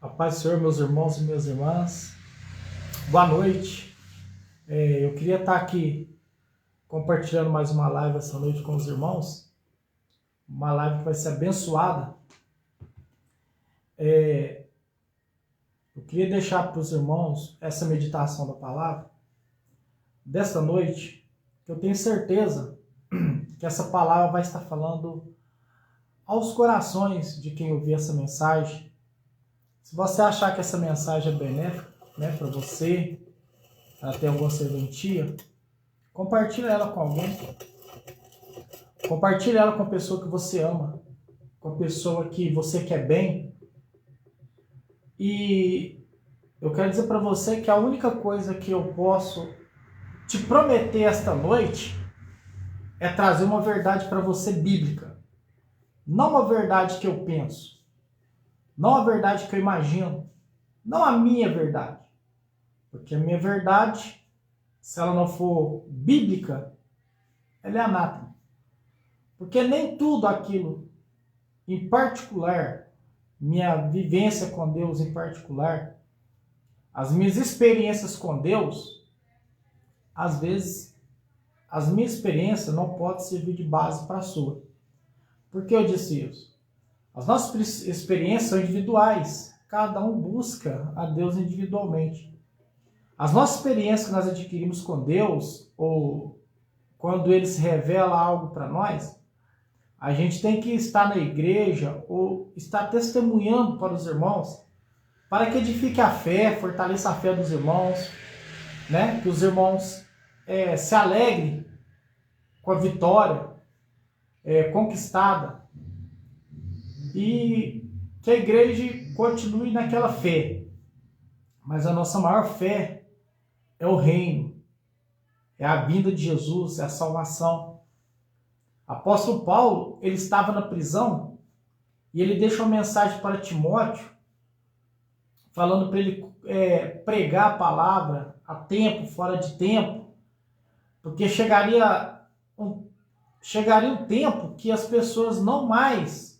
A paz do Senhor, meus irmãos e minhas irmãs. Boa noite. Eu queria estar aqui compartilhando mais uma live essa noite com os irmãos. Uma live que vai ser abençoada. Eu queria deixar para os irmãos essa meditação da palavra desta noite, que eu tenho certeza que essa palavra vai estar falando aos corações de quem ouvir essa mensagem. Se você achar que essa mensagem é benéfica, para você, ela tem alguma serventia, compartilhe ela com alguém. Compartilhe ela com a pessoa que você ama, com a pessoa que você quer bem. E eu quero dizer para você que a única coisa que eu posso te prometer esta noite é trazer uma verdade para você bíblica. Não uma verdade que eu penso. Não a verdade que eu imagino. Não a minha verdade. Porque a minha verdade, se ela não for bíblica, ela é anátema. Porque nem tudo aquilo, em particular, minha vivência com Deus em particular, as minhas experiências com Deus, às vezes, as minhas experiências não podem servir de base para a sua. Por que eu disse isso? As nossas experiências são individuais. Cada um busca a Deus individualmente. As nossas experiências que nós adquirimos com Deus, ou quando Ele se revela algo para nós, a gente tem que estar na igreja ou estar testemunhando para os irmãos, para que edifique a fé, fortaleça a fé dos irmãos, que os irmãos se alegrem com a vitória conquistada e que a igreja continue naquela fé. Mas a nossa maior fé é o reino, é a vinda de Jesus, é a salvação. Apóstolo Paulo, ele estava na prisão e ele deixa uma mensagem para Timóteo, falando para ele pregar a palavra a tempo, fora de tempo, porque chegaria um tempo que as pessoas não mais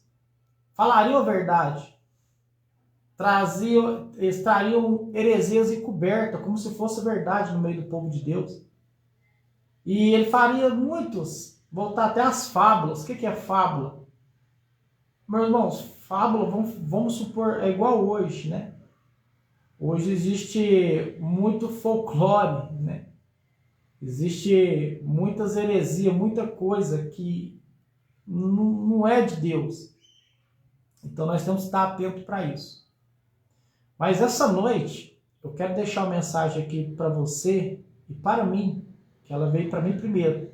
falariam a verdade, trariam heresias encobertas, como se fosse verdade no meio do povo de Deus. E ele faria muitos voltar até às fábulas. O que é fábula? Meus irmãos, fábula, vamos supor, é igual hoje, Hoje existe muito folclore, Existe muitas heresias, muita coisa que não é de Deus. Então nós temos que estar atentos para isso. Mas essa noite, eu quero deixar uma mensagem aqui para você e para mim, que ela veio para mim primeiro.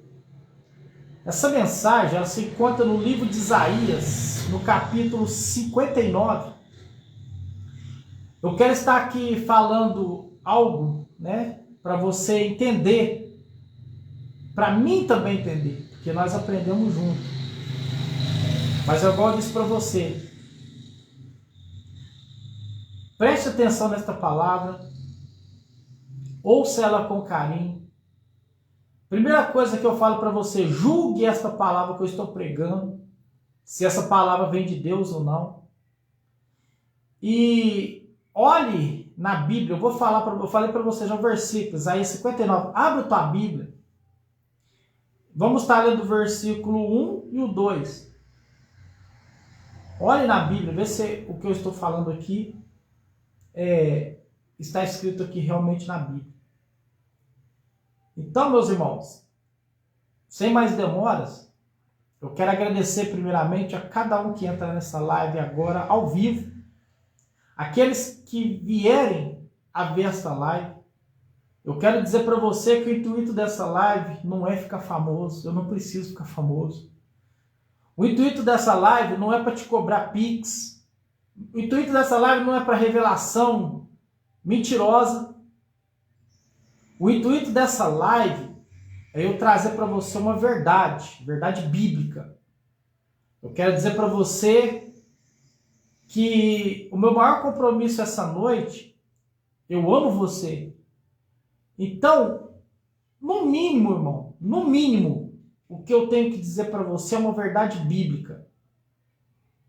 Essa mensagem, ela se encontra no livro de Isaías, no capítulo 59. Eu quero estar aqui falando algo, para você entender, para mim também entender, porque nós aprendemos juntos. Mas eu gosto disso para você. Preste atenção nesta palavra, ouça ela com carinho. Primeira coisa que eu falo para você, julgue esta palavra que eu estou pregando, se essa palavra vem de Deus ou não. E olhe na Bíblia, eu falei para você já o versículo, Isaías 59, abre a tua Bíblia. Vamos estar lendo o versículo 1 e o 2. Olhe na Bíblia, vê se o que eu estou falando aqui está escrito aqui realmente na Bíblia. Então, meus irmãos, sem mais demoras, eu quero agradecer primeiramente a cada um que entra nessa live agora ao vivo, aqueles que vierem a ver essa live. Eu quero dizer para você que o intuito dessa live não é ficar famoso, eu não preciso ficar famoso. O intuito dessa live não é para te cobrar Pix. O intuito dessa live não é para revelação mentirosa. O intuito dessa live é eu trazer para você uma verdade bíblica. Eu quero dizer para você que o meu maior compromisso essa noite, eu amo você. Então, no mínimo, irmão, no mínimo, o que eu tenho que dizer para você é uma verdade bíblica.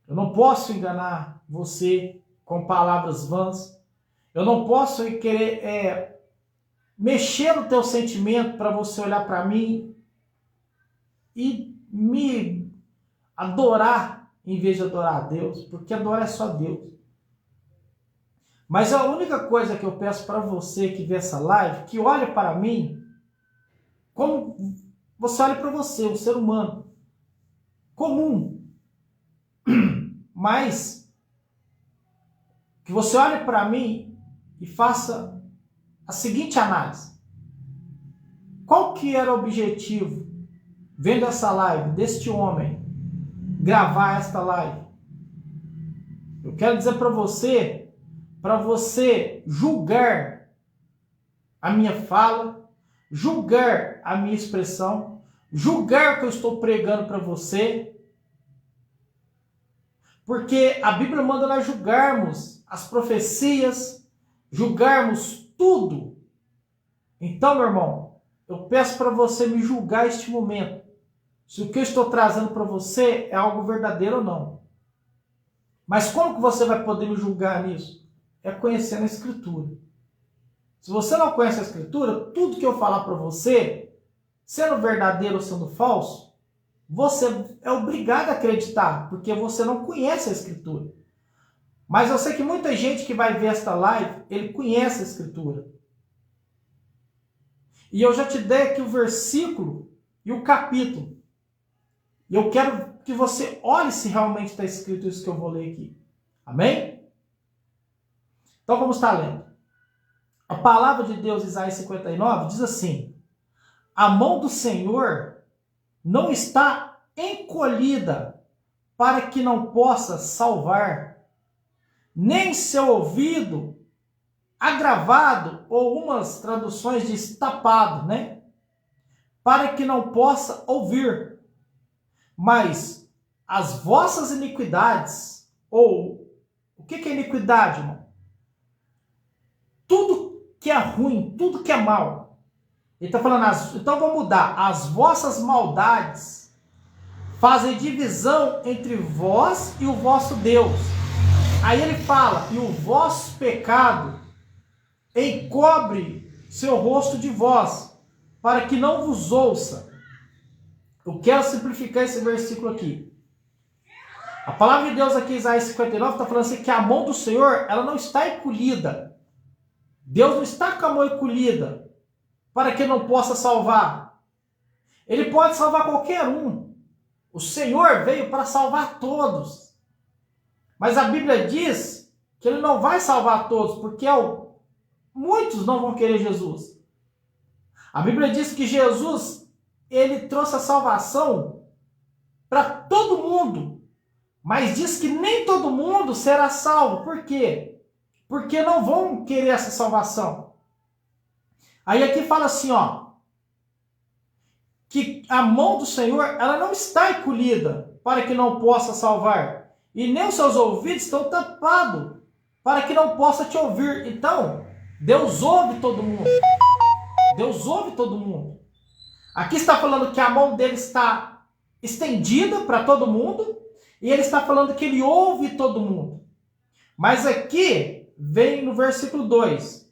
Eu não posso enganar você, com palavras vãs. Eu não posso querer mexer no teu sentimento para você olhar para mim e me adorar em vez de adorar a Deus, porque adorar é só Deus. Mas a única coisa que eu peço para você que vê essa live, que olhe para mim como você olha para você, um ser humano comum. Mas que você olhe para mim e faça a seguinte análise. Qual que era o objetivo, vendo essa live, deste homem, gravar esta live? Eu quero dizer para você julgar a minha fala, julgar a minha expressão, julgar o que eu estou pregando para você, porque a Bíblia manda nós julgarmos as profecias, julgarmos tudo. Então, meu irmão, eu peço para você me julgar este momento, se o que eu estou trazendo para você é algo verdadeiro ou não. Mas como que você vai poder me julgar nisso? É conhecendo a Escritura. Se você não conhece a Escritura, tudo que eu falar para você, sendo verdadeiro ou sendo falso, você é obrigado a acreditar, porque você não conhece a Escritura. Mas eu sei que muita gente que vai ver esta live, ele conhece a Escritura. E eu já te dei aqui o versículo e o capítulo. E eu quero que você olhe se realmente está escrito isso que eu vou ler aqui. Amém? Então vamos estar lendo. A palavra de Deus, Isaías 59, diz assim: a mão do Senhor não está encolhida para que não possa salvar, nem seu ouvido agravado, ou umas traduções diz tapado, né? Para que não possa ouvir. Mas as vossas iniquidades, ou o que é iniquidade, irmão? Tudo que é ruim, tudo que é mal. Ele está falando, então vamos mudar. As vossas maldades fazem divisão entre vós e o vosso Deus. Aí ele fala, e o vosso pecado encobre seu rosto de vós, para que não vos ouça. Eu quero simplificar esse versículo aqui. A palavra de Deus aqui, Isaías 59, está falando assim, que a mão do Senhor, ela não está encolhida. Deus não está com a mão encolhida para que não possa salvar. Ele pode salvar qualquer um. O Senhor veio para salvar todos. Mas a Bíblia diz que ele não vai salvar todos, porque muitos não vão querer Jesus. A Bíblia diz que Jesus, ele trouxe a salvação para todo mundo. Mas diz que nem todo mundo será salvo. Por quê? Porque não vão querer essa salvação. Aí aqui fala assim, ó, que a mão do Senhor, ela não está encolhida para que não possa salvar, e nem os seus ouvidos estão tapados para que não possa te ouvir. Então, Deus ouve todo mundo. Deus ouve todo mundo. Aqui está falando que a mão dele está estendida para todo mundo, e ele está falando que ele ouve todo mundo. Mas aqui vem no versículo 2: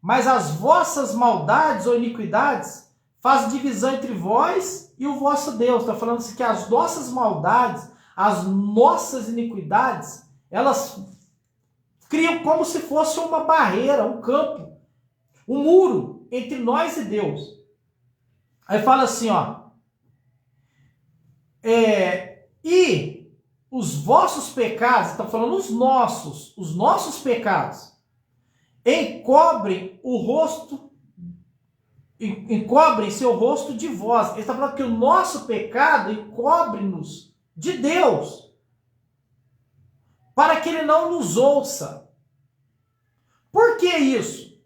mas as vossas maldades ou iniquidades fazem divisão entre vós e o vosso Deus. Está falando assim que as nossas maldades, as nossas iniquidades, elas criam como se fosse uma barreira, um campo, um muro entre nós e Deus. Aí fala assim, ó, e os vossos pecados, está falando os nossos pecados, encobrem seu rosto de vós. Ele está falando que o nosso pecado encobre-nos de Deus, para que ele não nos ouça. Por que isso?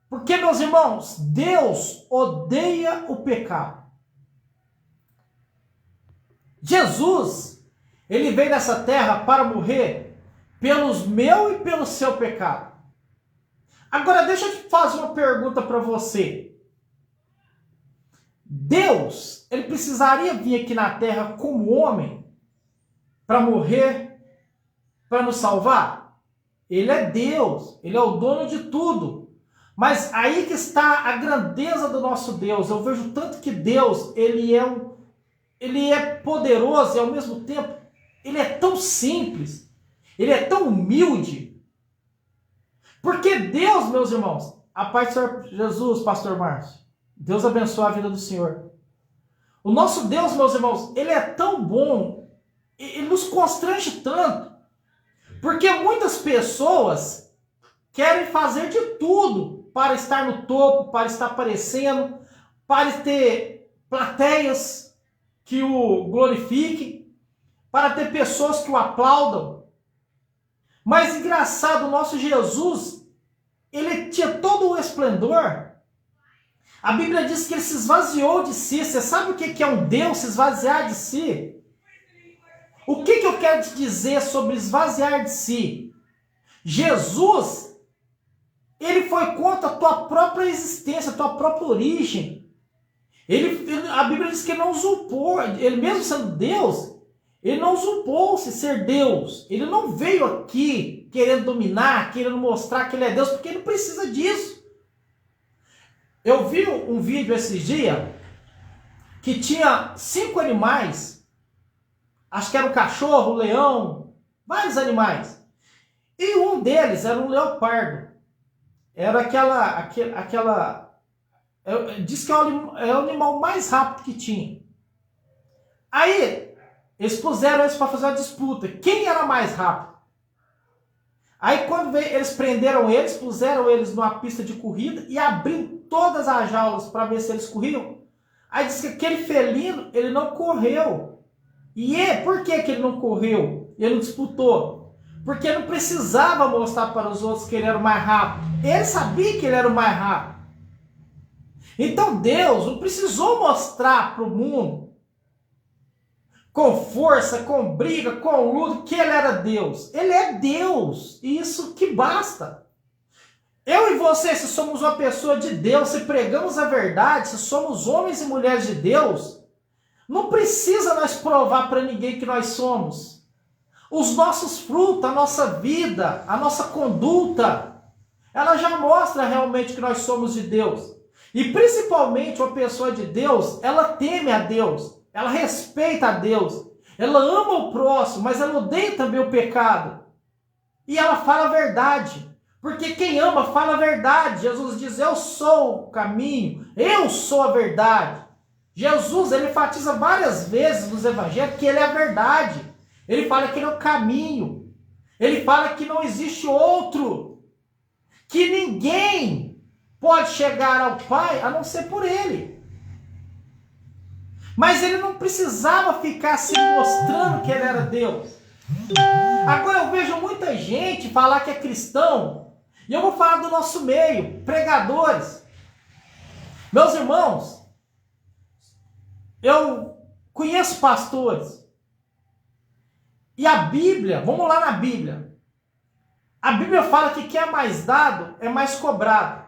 Porque, meus irmãos, Deus odeia o pecado. Jesus, ele veio nessa terra para morrer pelos meu e pelo seu pecado. Agora, deixa eu te fazer uma pergunta para você. Deus, ele precisaria vir aqui na terra como homem para morrer, para nos salvar? Ele é Deus, ele é o dono de tudo. Mas aí que está a grandeza do nosso Deus. Eu vejo tanto que Deus, ele é poderoso e ao mesmo tempo ele é tão simples, ele é tão humilde. Porque Deus, meus irmãos, a paz do Senhor Jesus, pastor Márcio, Deus abençoe a vida do Senhor. O nosso Deus, meus irmãos, ele é tão bom, ele nos constrange tanto, porque muitas pessoas querem fazer de tudo para estar no topo, para estar aparecendo, para ter plateias que o glorifiquem, para ter pessoas que o aplaudam. Mas engraçado, o nosso Jesus, ele tinha todo o esplendor. A Bíblia diz que ele se esvaziou de si. Você sabe o que é um Deus se esvaziar de si? O que eu quero te dizer sobre esvaziar de si? Jesus, ele foi contra a tua própria existência, a tua própria origem. A Bíblia diz que ele não usurpou, ele mesmo sendo Deus, ele não usurpou-se ser Deus. Ele não veio aqui querendo dominar, querendo mostrar que ele é Deus, porque ele não precisa disso. Eu vi um vídeo esses dias que tinha 5 animais, acho que era um cachorro, um leão, vários animais. E um deles era um leopardo. Era diz que é o animal mais rápido que tinha. Aí, eles puseram eles para fazer uma disputa. Quem era mais rápido? Aí, quando eles prenderam eles, puseram eles numa pista de corrida e abriram todas as jaulas para ver se eles corriam. Aí diz que aquele felino, ele não correu. Por que ele não correu? Ele não disputou? Porque ele não precisava mostrar para os outros que ele era o mais rápido. Ele sabia que ele era o mais rápido. Então Deus não precisou mostrar para o mundo, com força, com briga, com luta, que ele era Deus. Ele é Deus. E isso que basta. Eu e você, se somos uma pessoa de Deus, se pregamos a verdade, se somos homens e mulheres de Deus, não precisa nós provar para ninguém que nós somos. Os nossos frutos, a nossa vida, a nossa conduta, ela já mostra realmente que nós somos de Deus. E principalmente uma pessoa de Deus, ela teme a Deus, ela respeita a Deus, ela ama o próximo, mas ela odeia também o pecado. E ela fala a verdade, porque quem ama fala a verdade. Jesus diz, eu sou o caminho, eu sou a verdade. Jesus, ele enfatiza várias vezes nos evangelhos que ele é a verdade. Ele fala que ele é o caminho. Ele fala que não existe outro. Que ninguém pode chegar ao Pai a não ser por ele. Mas ele não precisava ficar se mostrando que ele era Deus. Agora eu vejo muita gente falar que é cristão. E eu vou falar do nosso meio, pregadores. Meus irmãos, eu conheço pastores. E a Bíblia, vamos lá na Bíblia. A Bíblia fala que quem é mais dado é mais cobrado.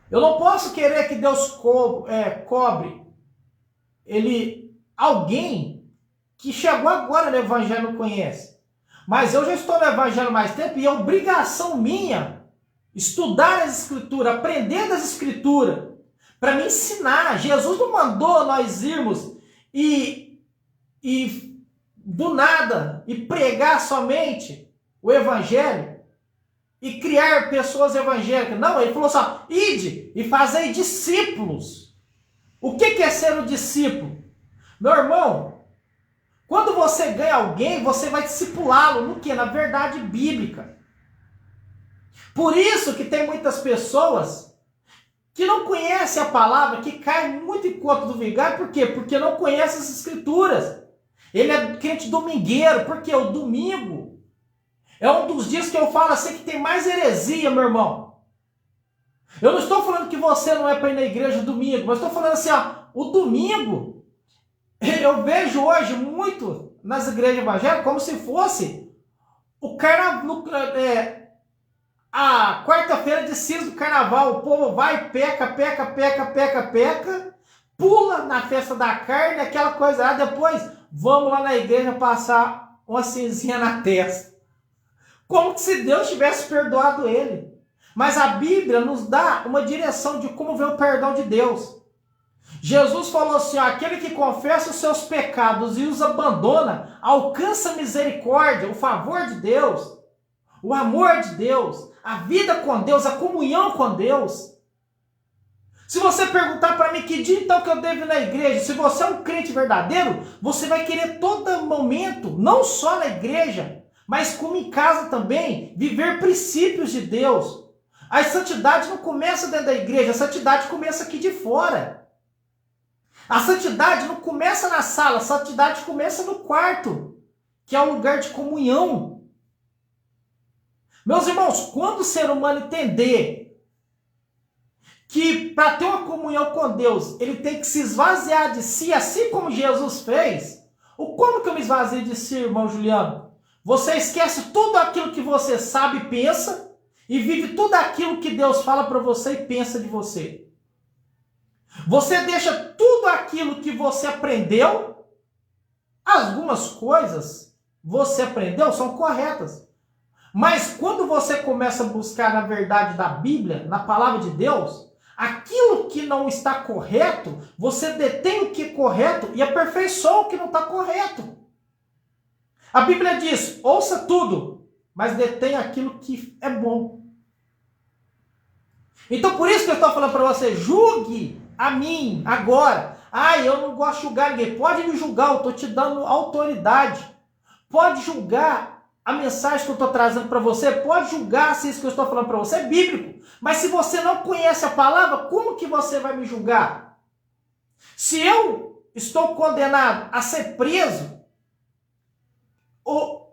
Eu não posso querer que Deus cobre alguém que chegou agora no Evangelho e não conhece. Mas eu já estou no Evangelho há mais tempo e é obrigação minha estudar as Escrituras, aprender das Escrituras, para me ensinar. Jesus não mandou nós irmos e do nada e pregar somente o Evangelho e criar pessoas evangélicas. Não, ele falou só, ide e fazei discípulos. O que é ser um discípulo? Meu irmão, quando você ganha alguém, você vai discipulá-lo no quê? Na verdade bíblica. Por isso que tem muitas pessoas que não conhecem a palavra, que caem muito em conta do vigário. Por quê? Porque não conhecem as Escrituras. Ele é crente domingueiro, porque o domingo é um dos dias que eu falo assim que tem mais heresia, meu irmão. Eu não estou falando que você não é para ir na igreja domingo, mas estou falando assim, o domingo, eu vejo hoje muito nas igrejas evangélicas como se fosse o carnaval, a quarta-feira de cinza do carnaval. O povo vai, peca, pula na festa da carne, aquela coisa lá, depois vamos lá na igreja passar uma cinzinha na testa. Como se Deus tivesse perdoado ele. Mas a Bíblia nos dá uma direção de como ver o perdão de Deus. Jesus falou assim, ó, aquele que confessa os seus pecados e os abandona, alcança a misericórdia, o favor de Deus, o amor de Deus, a vida com Deus, a comunhão com Deus. Se você perguntar para mim que dia então que eu devo ir na igreja, se você é um crente verdadeiro, você vai querer todo momento, não só na igreja, mas como em casa também, viver princípios de Deus. A santidade não começa dentro da igreja, a santidade começa aqui de fora. A santidade não começa na sala, a santidade começa no quarto, que é o lugar de comunhão. Meus irmãos, quando o ser humano entender que para ter uma comunhão com Deus, ele tem que se esvaziar de si, assim como Jesus fez. Como que eu me esvazio de si, irmão Juliano? Você esquece tudo aquilo que você sabe e pensa, e vive tudo aquilo que Deus fala para você e pensa de você. Você deixa tudo aquilo que você aprendeu. Algumas coisas você aprendeu são corretas. Mas quando você começa a buscar na verdade da Bíblia, na palavra de Deus, aquilo que não está correto, você detém o que é correto e aperfeiçoa o que não está correto. A Bíblia diz, ouça tudo, mas detém aquilo que é bom. Então por isso que eu estou falando para você, julgue a mim agora. Eu não gosto de julgar ninguém. Pode me julgar, eu estou te dando autoridade. Pode julgar a mensagem que eu estou trazendo para você, pode julgar se isso que eu estou falando para você é bíblico. Mas se você não conhece a palavra, como que você vai me julgar? Se eu estou condenado a ser preso,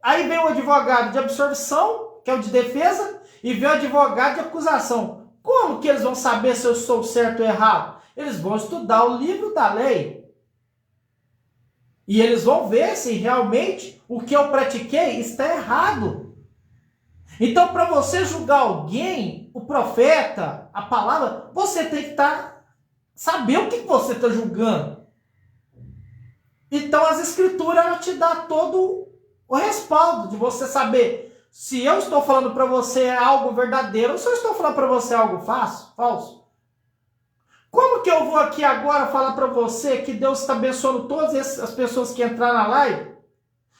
aí vem o advogado de absolvição, que é o de defesa, e vem o advogado de acusação. Como que eles vão saber se eu estou certo ou errado? Eles vão estudar o livro da lei. E eles vão ver se realmente o que eu pratiquei está errado. Então, para você julgar alguém, o profeta, a palavra, você tem que saber o que você está julgando. Então, as escrituras te dão todo o respaldo de você saber se eu estou falando para você algo verdadeiro ou se eu estou falando para você algo falso. Como que eu vou aqui agora falar para você que Deus está abençoando todas as pessoas que entraram na live?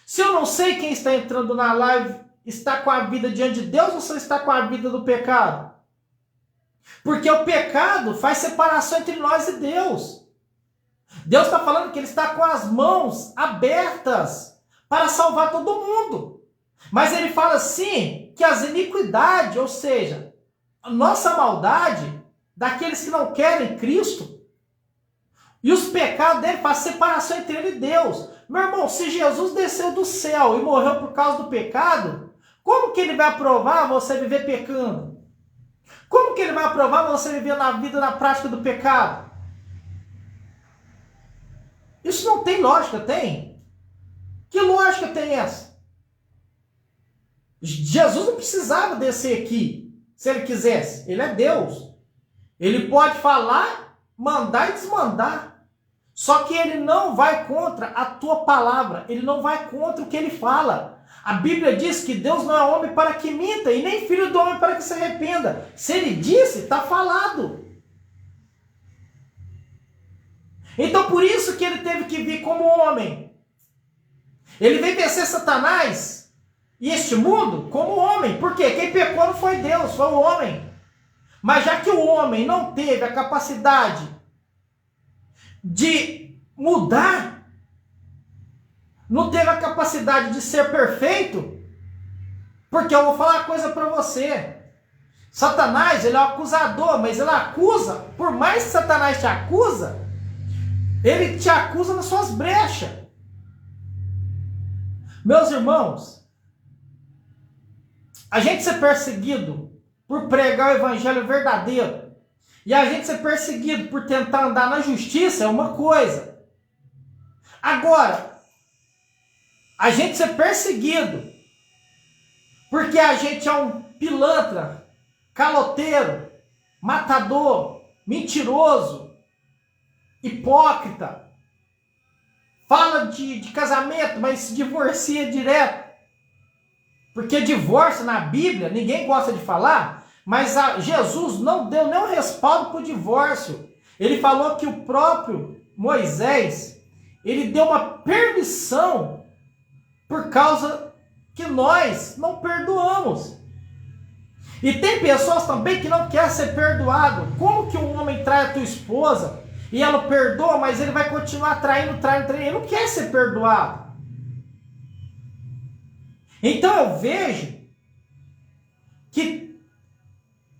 Se eu não sei quem está entrando na live está com a vida diante de Deus ou se está com a vida do pecado? Porque o pecado faz separação entre nós e Deus. Deus está falando que Ele está com as mãos abertas para salvar todo mundo. Mas Ele fala assim que as iniquidades, ou seja, a nossa maldade, daqueles que não querem Cristo, e os pecados dele fazem separação entre ele e Deus. Meu irmão, se Jesus desceu do céu e morreu por causa do pecado, como que ele vai aprovar você viver pecando? Como que ele vai aprovar você viver na vida, na prática do pecado? Isso não tem lógica, tem? Que lógica tem essa? Jesus não precisava descer aqui, se ele quisesse. Ele é Deus. Ele pode falar, mandar e desmandar. Só que ele não vai contra a tua palavra. Ele não vai contra o que ele fala. A Bíblia diz que Deus não é homem para que minta e nem filho do homem para que se arrependa. Se ele disse, está falado. Então por isso que ele teve que vir como homem. Ele veio vencer Satanás e este mundo como homem. Por quê? Quem pecou não foi Deus, foi o homem. Mas já que o homem não teve a capacidade de mudar, não teve a capacidade de ser perfeito, porque eu vou falar uma coisa para você. Satanás, ele é um acusador, mas ele acusa, por mais que Satanás te acusa, ele te acusa nas suas brechas. Meus irmãos, a gente ser perseguido por pregar o evangelho verdadeiro e a gente ser perseguido por tentar andar na justiça é uma coisa. Agora, a gente ser perseguido porque a gente é um pilantra, caloteiro, matador, mentiroso, hipócrita, fala de casamento, mas se divorcia direto. Porque divórcio na Bíblia, ninguém gosta de falar, mas Jesus não deu nenhum respaldo para o divórcio. Ele falou que o próprio Moisés, ele deu uma permissão por causa que nós não perdoamos. E tem pessoas também que não querem ser perdoado. Como que um homem trai a tua esposa e ela perdoa, mas ele vai continuar traindo. Ele não quer ser perdoado. Então eu vejo que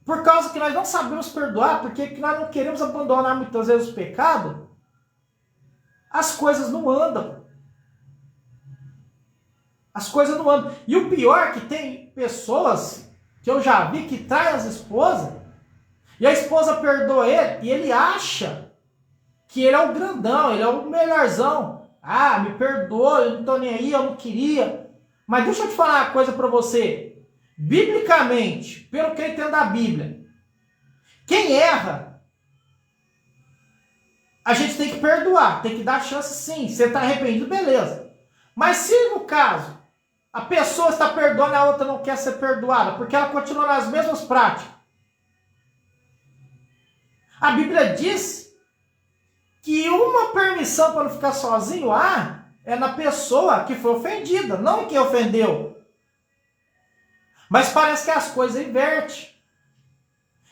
por causa que nós não sabemos perdoar, porque nós não queremos abandonar muitas vezes o pecado, as coisas não andam. As coisas não andam. E o pior é que tem pessoas que eu já vi que traem as esposas, e a esposa perdoa ele, e ele acha que ele é o grandão, ele é o melhorzão. Ah, me perdoa, eu não tô nem aí, eu não queria. Mas deixa eu te falar uma coisa para você. Biblicamente, pelo que eu entendo da Bíblia, quem erra, a gente tem que perdoar, tem que dar chance sim. Você está arrependido, beleza. Mas se no caso, a pessoa está perdoando e a outra não quer ser perdoada, porque ela continua nas mesmas práticas. A Bíblia diz que uma permissão para não ficar sozinho é na pessoa que foi ofendida, não em quem ofendeu. Mas parece que as coisas invertem.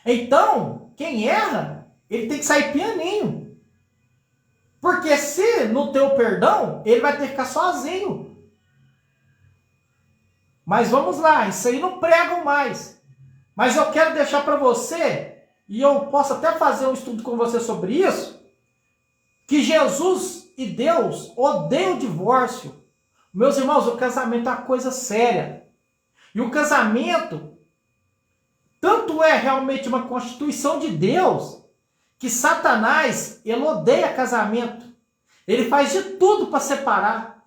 Então, quem erra, ele tem que sair pianinho. Porque se não ter o perdão, ele vai ter que ficar sozinho. Mas vamos lá, isso aí não pregam mais. Mas eu quero deixar para você, e eu posso até fazer um estudo com você sobre isso, que Jesus e Deus odeiam o divórcio. Meus irmãos, o casamento é uma coisa séria. E o casamento, tanto é realmente uma constituição de Deus, que Satanás, ele odeia casamento. Ele faz de tudo para separar.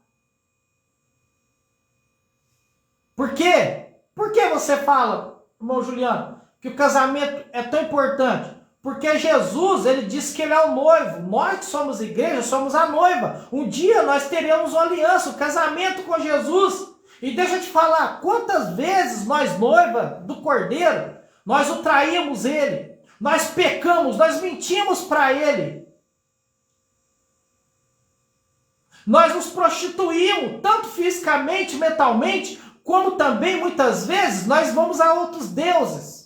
Por quê? Por que você fala, irmão Juliano, que o casamento é tão importante? Porque Jesus, ele disse que ele é o noivo. Nós que somos igreja, somos a noiva. Um dia nós teremos uma aliança, um casamento com Jesus. E deixa eu te falar, quantas vezes nós, noiva do Cordeiro, nós o traímos ele, nós pecamos, nós mentimos para ele. Nós nos prostituímos, tanto fisicamente, mentalmente, como também, muitas vezes, nós vamos a outros deuses.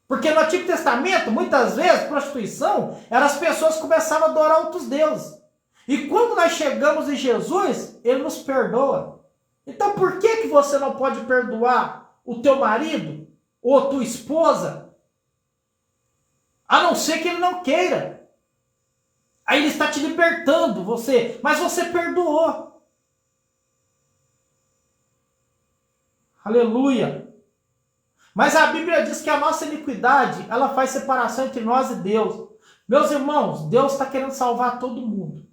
Porque no Antigo Testamento, muitas vezes, prostituição, as pessoas começavam a adorar outros deuses. E quando nós chegamos em Jesus, ele nos perdoa. Então por que você não pode perdoar o teu marido ou a tua esposa? A não ser que ele não queira. Aí ele está te libertando, mas você perdoou. Aleluia. Mas a Bíblia diz que a nossa iniquidade, ela faz separação entre nós e Deus. Meus irmãos, Deus está querendo salvar todo mundo.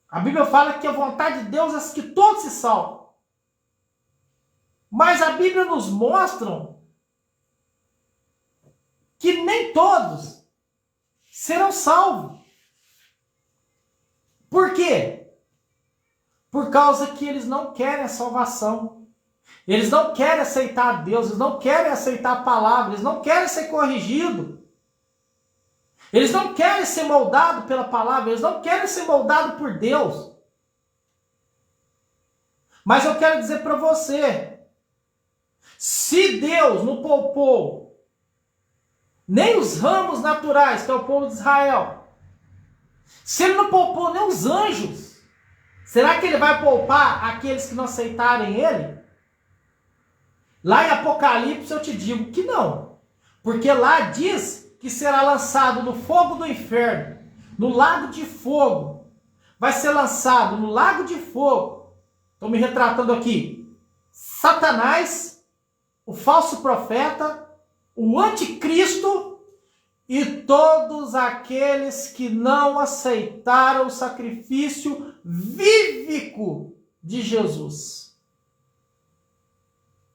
A Bíblia fala que a vontade de Deus é que todos se salvem. Mas a Bíblia nos mostra que nem todos serão salvos. Por quê? Por causa que eles não querem a salvação. Eles não querem aceitar a Deus, eles não querem aceitar a palavra, eles não querem ser corrigidos. Eles não querem ser moldados pela palavra, eles não querem ser moldados por Deus. Mas eu quero dizer para você, se Deus não poupou nem os ramos naturais, que é o povo de Israel, se ele não poupou nem os anjos, será que ele vai poupar aqueles que não aceitarem ele? Lá em Apocalipse eu te digo que não. Porque lá diz que será lançado no fogo do inferno, no lago de fogo. Vai ser lançado no lago de fogo. Estou me retratando aqui. Satanás, o falso profeta, o anticristo e todos aqueles que não aceitaram o sacrifício vívico de Jesus.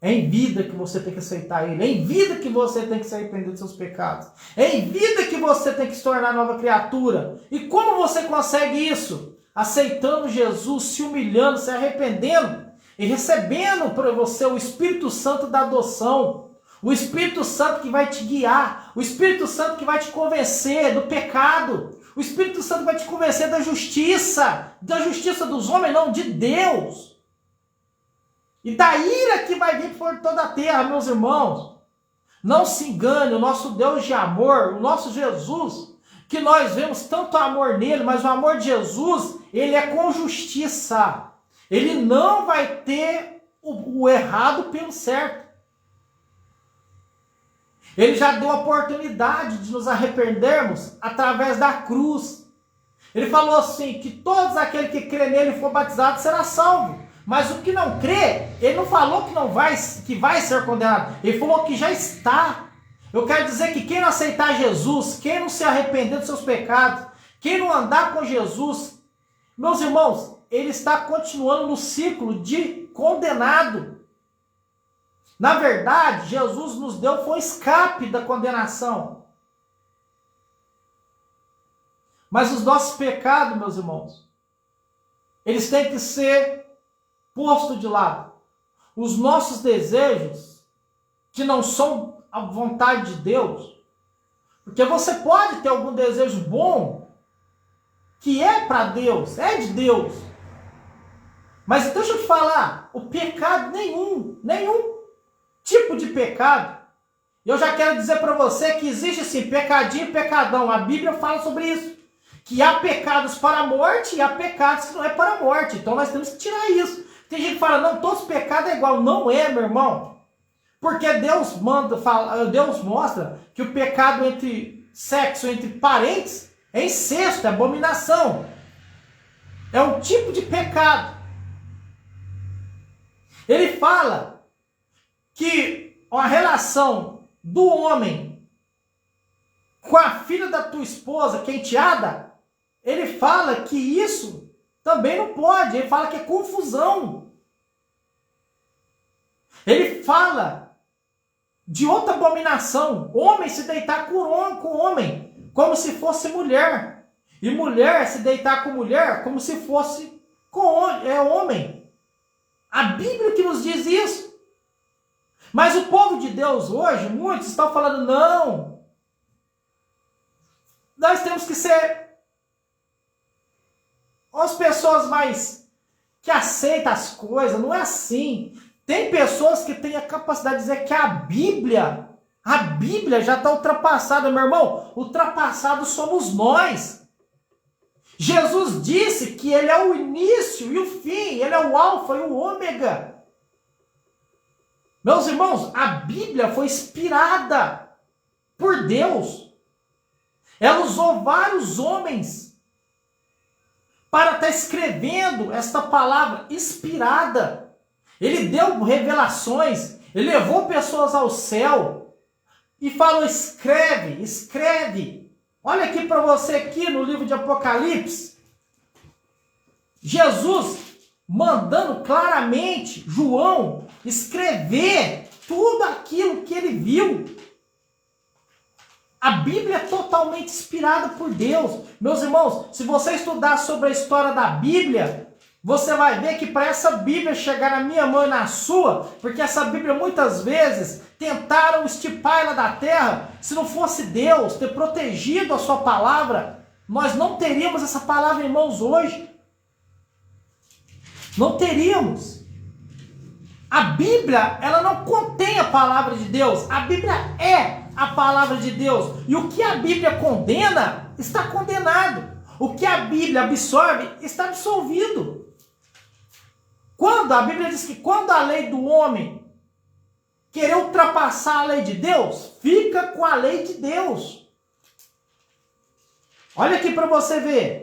É em vida que você tem que aceitar ele. É em vida que você tem que se arrepender dos seus pecados. É em vida que você tem que se tornar nova criatura. E como você consegue isso? Aceitando Jesus, se humilhando, se arrependendo. e recebendo para você o Espírito Santo da adoção, o Espírito Santo que vai te guiar, o Espírito Santo que vai te convencer do pecado, o Espírito Santo vai te convencer da justiça dos homens, não, de Deus. E da ira que vai vir por toda a terra, meus irmãos. Não se engane, o nosso Deus de amor, o nosso Jesus, que nós vemos tanto amor nele, mas o amor de Jesus, ele é com justiça. Ele não vai ter o errado pelo certo. Ele já deu a oportunidade de nos arrependermos através da cruz. Ele falou assim, que todos aqueles que crê nele e for batizado será salvo. Mas o que não crê, ele não falou que vai ser condenado. Ele falou que já está. Eu quero dizer que quem não aceitar Jesus, quem não se arrepender dos seus pecados, quem não andar com Jesus, meus irmãos, ele está continuando no ciclo de condenado. Na verdade, Jesus nos deu foi escape da condenação. Mas os nossos pecados, meus irmãos, eles têm que ser postos de lado. Os nossos desejos, que não são a vontade de Deus, porque você pode ter algum desejo bom, que é para Deus, é de Deus. Mas deixa eu te falar, o pecado nenhum tipo de pecado. Eu já quero dizer para você que existe assim, pecadinho e pecadão. A Bíblia fala sobre isso. Que há pecados para a morte e há pecados que não é para a morte. Então nós temos que tirar isso. Tem gente que fala, não, todos os pecados é igual. Não é, meu irmão. Porque Deus mostra que o pecado entre sexo, entre parentes, é incesto, é abominação. É um tipo de pecado. Ele fala que a relação do homem com a filha da tua esposa, que é enteada, ele fala que isso também não pode. Ele fala que é confusão. Ele fala de outra abominação. Homem se deitar com homem, como se fosse mulher. E mulher se deitar com mulher, como se fosse homem. A Bíblia que nos diz isso. Mas o povo de Deus hoje, muitos estão falando, não. Nós temos que ser as pessoas mais que aceitam as coisas. Não é assim. Tem pessoas que têm a capacidade de dizer que a Bíblia já está ultrapassada, meu irmão. Ultrapassado somos nós. Jesus disse que ele é o início e o fim. Ele é o alfa e o ômega. Meus irmãos, a Bíblia foi inspirada por Deus. Ela usou vários homens para estar escrevendo esta palavra inspirada. Ele deu revelações, ele levou pessoas ao céu e falou, escreve. Olha aqui para você aqui no livro de Apocalipse. Jesus mandando claramente João escrever tudo aquilo que ele viu. A Bíblia é totalmente inspirada por Deus. Meus irmãos, se você estudar sobre a história da Bíblia, você vai ver que para essa Bíblia chegar na minha mão e na sua, porque essa Bíblia muitas vezes tentaram estipar ela da terra, se não fosse Deus ter protegido a sua palavra, nós não teríamos essa palavra em mãos hoje. Não teríamos. A Bíblia, ela não contém a palavra de Deus. A Bíblia é a palavra de Deus. E o que a Bíblia condena, está condenado. O que a Bíblia absorve, está absolvido. A Bíblia diz que quando a lei do homem querer ultrapassar a lei de Deus, fica com a lei de Deus. Olha aqui para você ver.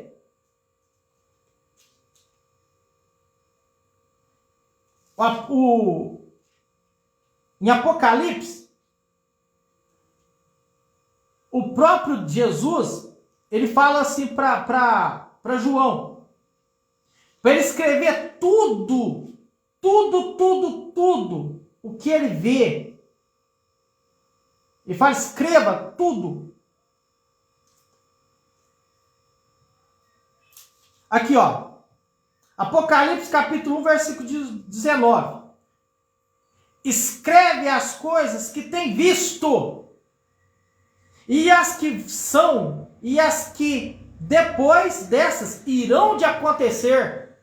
Em Apocalipse, o próprio Jesus, ele fala assim para João, para ele escrever tudo o que ele vê. Ele fala, escreva tudo. Aqui, ó. Apocalipse capítulo 1, versículo 19. Escreve as coisas que tem visto, e as que são, e as que depois dessas irão de acontecer.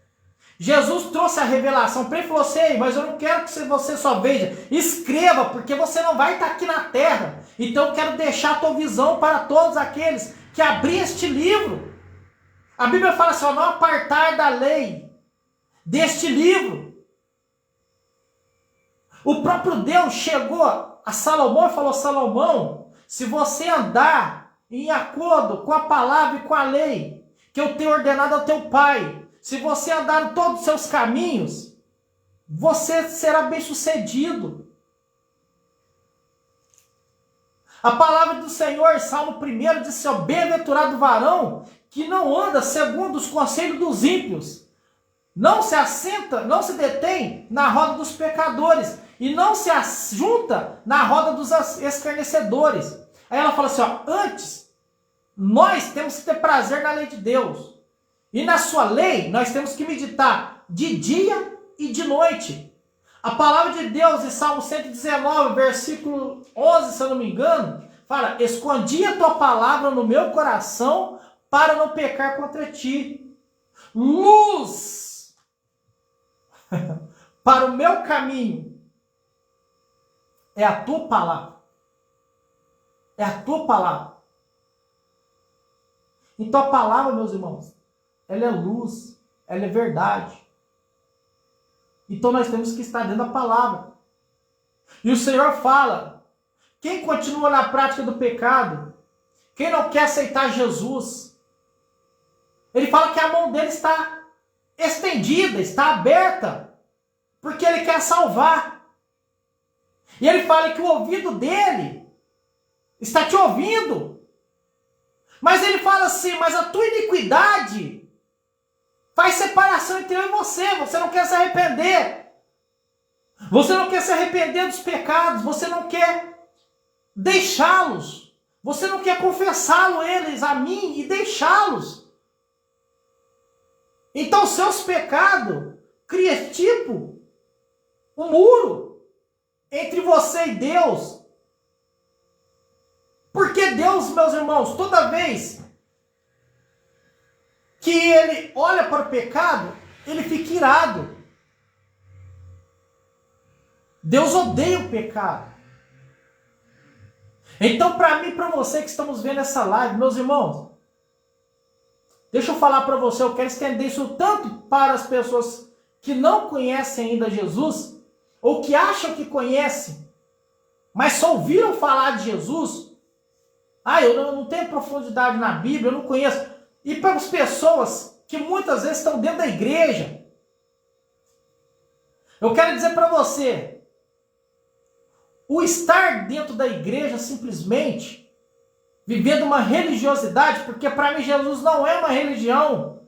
Jesus trouxe a revelação para ele e falou assim: mas eu não quero que você só veja, escreva, porque você não vai estar aqui na terra. Então eu quero deixar a tua visão para todos aqueles que abrirem este livro. A Bíblia fala assim: não apartar da lei deste livro. O próprio Deus chegou a Salomão e falou: Salomão, se você andar em acordo com a palavra e com a lei que eu tenho ordenado ao teu pai, se você andar em todos os seus caminhos, você será bem-sucedido. A palavra do Senhor, Salmo 1, diz assim: bem-aventurado o varão que não anda segundo os conselhos dos ímpios, não se assenta, não se detém na roda dos pecadores, e não se junta na roda dos escarnecedores. Aí ela fala assim: antes, nós temos que ter prazer na lei de Deus. E na sua lei, nós temos que meditar de dia e de noite. A palavra de Deus, em Salmo 119, versículo 11, se eu não me engano, fala: escondi a tua palavra no meu coração para não pecar contra ti. Luz para o meu caminho é a tua palavra. É a tua palavra. Então a palavra, meus irmãos, ela é luz, ela é verdade. Então nós temos que estar dentro da palavra. E o Senhor fala: quem continua na prática do pecado, quem não quer aceitar Jesus, ele fala que a mão dele está estendida, está aberta, porque ele quer salvar. E ele fala que o ouvido dele está te ouvindo. Mas ele fala assim: mas a tua iniquidade faz separação entre eu e você. Você não quer se arrepender. Você não quer se arrepender dos pecados. Você não quer deixá-los. Você não quer confessá-los eles a mim e deixá-los. Então seus pecados criam tipo um muro entre você e Deus. Porque Deus, meus irmãos, toda vez que ele olha para o pecado, ele fica irado. Deus odeia o pecado. Então, para mim e para você que estamos vendo essa live, meus irmãos, deixa eu falar para você, eu quero estender isso tanto para as pessoas que não conhecem ainda Jesus, ou que acham que conhecem, mas só ouviram falar de Jesus. Eu não tenho profundidade na Bíblia, eu não conheço. E para as pessoas que muitas vezes estão dentro da igreja, eu quero dizer para você, o estar dentro da igreja simplesmente, vivendo uma religiosidade, porque para mim Jesus não é uma religião,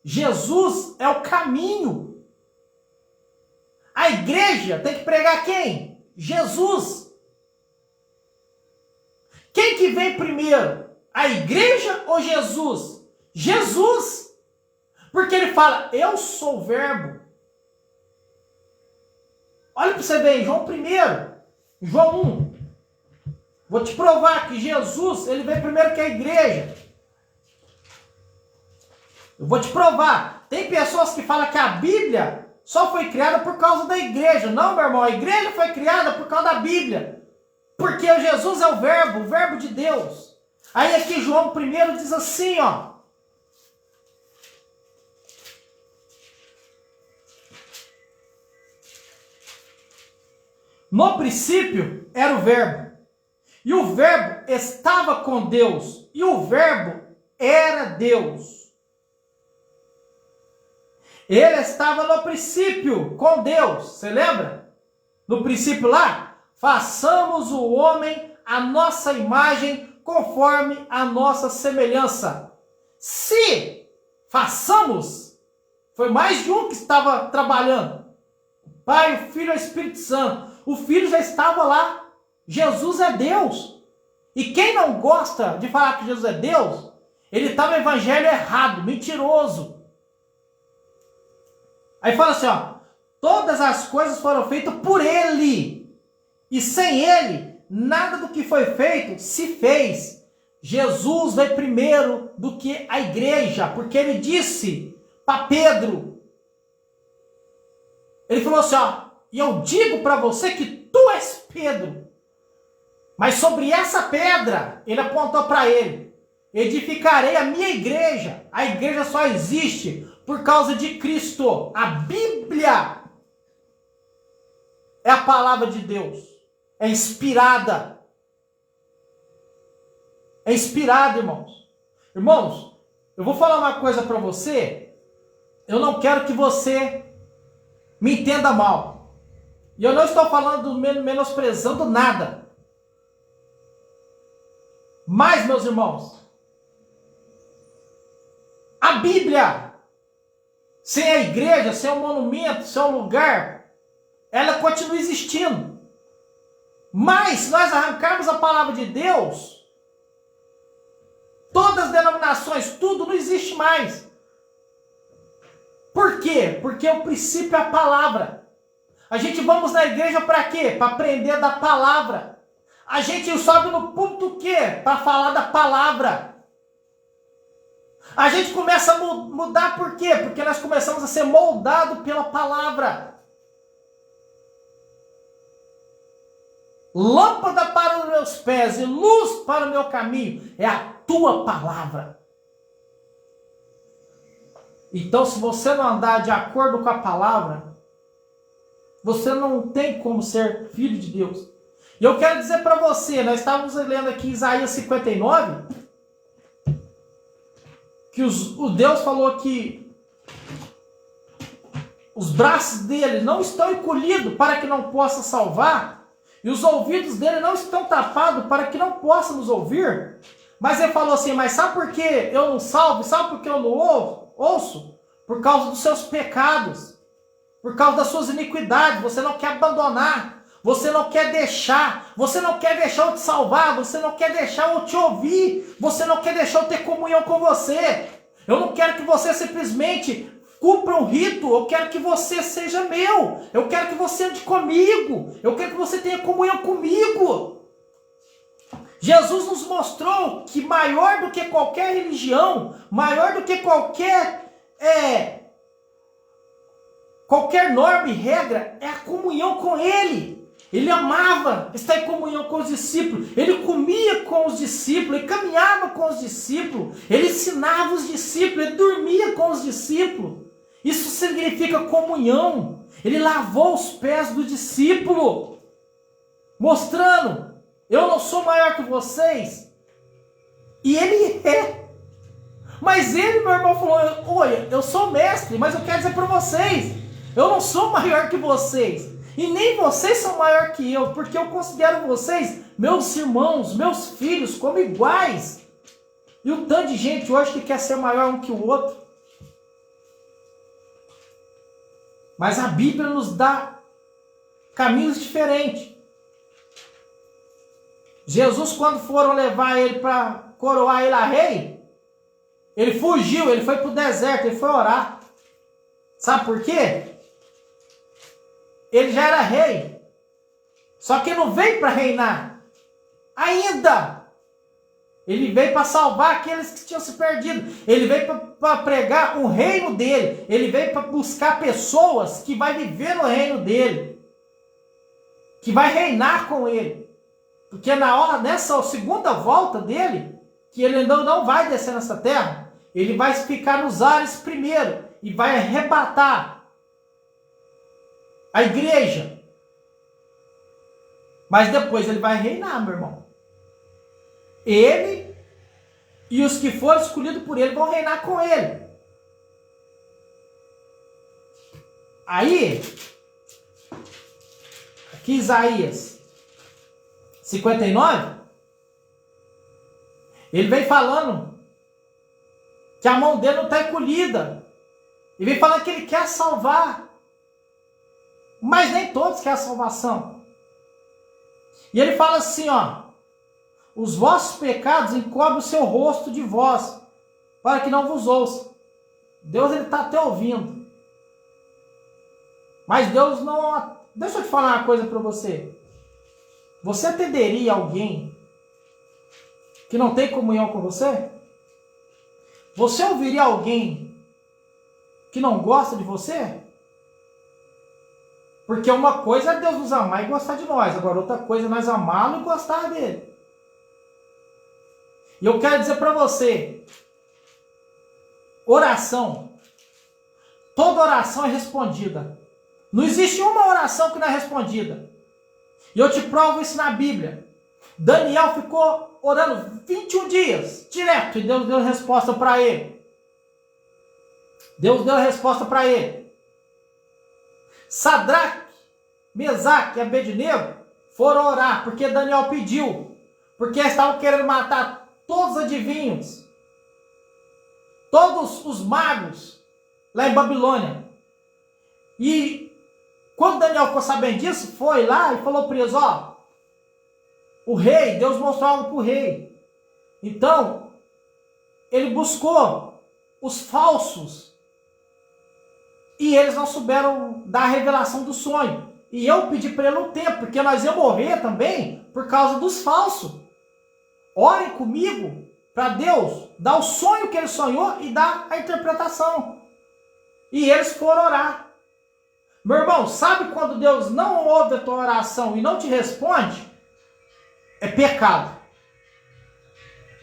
Jesus é o caminho. A igreja tem que pregar quem? Jesus. Quem que vem primeiro? A igreja ou Jesus? Jesus. Porque ele fala: eu sou o verbo. Olha para você ver, João 1, João 1. Vou te provar que Jesus, ele vem primeiro que a igreja. Eu vou te provar. Tem pessoas que falam que a Bíblia só foi criada por causa da igreja. Não, meu irmão, a igreja foi criada por causa da Bíblia. Porque Jesus é o verbo de Deus. Aí aqui João 1 diz assim, ó. No princípio era o verbo. E o verbo estava com Deus. E o verbo era Deus. Ele estava no princípio com Deus. Você lembra? No princípio lá? Façamos o homem a nossa imagem, conforme a nossa semelhança. Se façamos, foi mais de um que estava trabalhando. O Pai, o Filho e o Espírito Santo. O Filho já estava lá. Jesus é Deus. E quem não gosta de falar que Jesus é Deus, ele está no evangelho errado, mentiroso. Aí fala assim, ó, todas as coisas foram feitas por ele, e sem ele, nada do que foi feito se fez. Jesus veio primeiro do que a igreja, porque ele disse para Pedro, ele falou assim, ó, e eu digo para você que tu és Pedro, mas sobre essa pedra, ele apontou para ele, edificarei a minha igreja. A igreja só existe por causa de Cristo. A Bíblia é a palavra de Deus, é inspirada. É inspirado, irmãos. Irmãos, eu vou falar uma coisa para você. Eu não quero que você me entenda mal. E eu não estou falando menosprezando nada. Mas, meus irmãos, a Bíblia, sem a igreja, sem o monumento, sem o lugar, ela continua existindo. Mas, se nós arrancarmos a palavra de Deus, todas as denominações, tudo não existe mais. Por quê? Porque o princípio é a palavra. A gente vamos na igreja para quê? Para aprender da palavra. A gente sobe no púlpito o quê? Para falar da palavra. A gente começa a mudar por quê? Porque nós começamos a ser moldados pela palavra. Lâmpada para os meus pés e luz para o meu caminho é a tua palavra. Então, se você não andar de acordo com a palavra, você não tem como ser filho de Deus. E eu quero dizer para você, nós estávamos lendo aqui Isaías 59, que o Deus falou que os braços dele não estão encolhidos para que não possa salvar, e os ouvidos dele não estão tapados para que não possa nos ouvir. Mas ele falou assim, mas sabe por que eu não salvo? Sabe por que eu não ouço? Por causa dos seus pecados, por causa das suas iniquidades. Você não quer abandonar, você não quer deixar eu te salvar, você não quer deixar eu te ouvir, você não quer deixar eu ter comunhão com você. Eu não quero que você simplesmente cumpra um rito, eu quero que você seja meu, eu quero que você ande comigo, eu quero que você tenha comunhão comigo. Jesus nos mostrou que maior do que qualquer religião, maior do que qualquer norma e regra, é a comunhão com Ele. Ele amava estar em comunhão com os discípulos, ele comia com os discípulos, ele caminhava com os discípulos, ele ensinava os discípulos, ele dormia com os discípulos. Isso significa comunhão. Ele lavou os pés do discípulo, mostrando, eu não sou maior que vocês. E ele é. Mas ele, meu irmão, falou, olha, eu sou mestre, mas eu quero dizer para vocês, eu não sou maior que vocês. E nem vocês são maior que eu, porque eu considero vocês, meus irmãos, meus filhos, como iguais. E o tanto de gente hoje que quer ser maior um que o outro. Mas a Bíblia nos dá caminhos diferentes. Jesus, quando foram levar ele para coroar ele a rei, ele fugiu, ele foi para o deserto, ele foi orar. Sabe por quê? Ele já era rei. Só que não veio para reinar. Ainda. Ele veio para salvar aqueles que tinham se perdido. Ele veio para pregar o reino dele. Ele veio para buscar pessoas que vai viver no reino dele. Que vai reinar com ele. Porque nessa segunda volta dele, que ele não vai descer nessa terra, ele vai ficar nos ares primeiro e vai arrebatar a igreja. Mas depois ele vai reinar, meu irmão. Ele e os que foram escolhidos por ele vão reinar com ele. Aí, aqui Isaías 59, ele vem falando que a mão dele não está encolhida. Ele vem falando que ele quer salvar. Mas nem todos querem a salvação. E ele fala assim, ó, os vossos pecados encobrem o seu rosto de vós, para que não vos ouça. Deus, ele está até ouvindo. Mas Deus não... Deixa eu te falar uma coisa para você. Você atenderia alguém que não tem comunhão com você? Você ouviria alguém que não gosta de você? Porque uma coisa é Deus nos amar e gostar de nós. Agora outra coisa é nós amá-lo e gostar dele. E eu quero dizer para você, oração, toda oração é respondida. Não existe uma oração que não é respondida. E eu te provo isso na Bíblia. Daniel ficou orando 21 dias, direto, e Deus deu resposta para ele. Deus deu a resposta para ele. Sadraque, Mesaque e Abednego foram orar, porque Daniel pediu. Porque eles estavam querendo matar todos os adivinhos, todos os magos lá em Babilônia. E quando Daniel ficou sabendo disso, foi lá e falou para eles, ó, o rei, Deus mostrou algo para o rei. Então, ele buscou os falsos e eles não souberam dar a revelação do sonho. E eu pedi para ele um tempo, porque nós íamos morrer também por causa dos falsos. Orem comigo para Deus dar o sonho que ele sonhou e dar a interpretação. E eles foram orar. Meu irmão, sabe quando Deus não ouve a tua oração e não te responde? É pecado.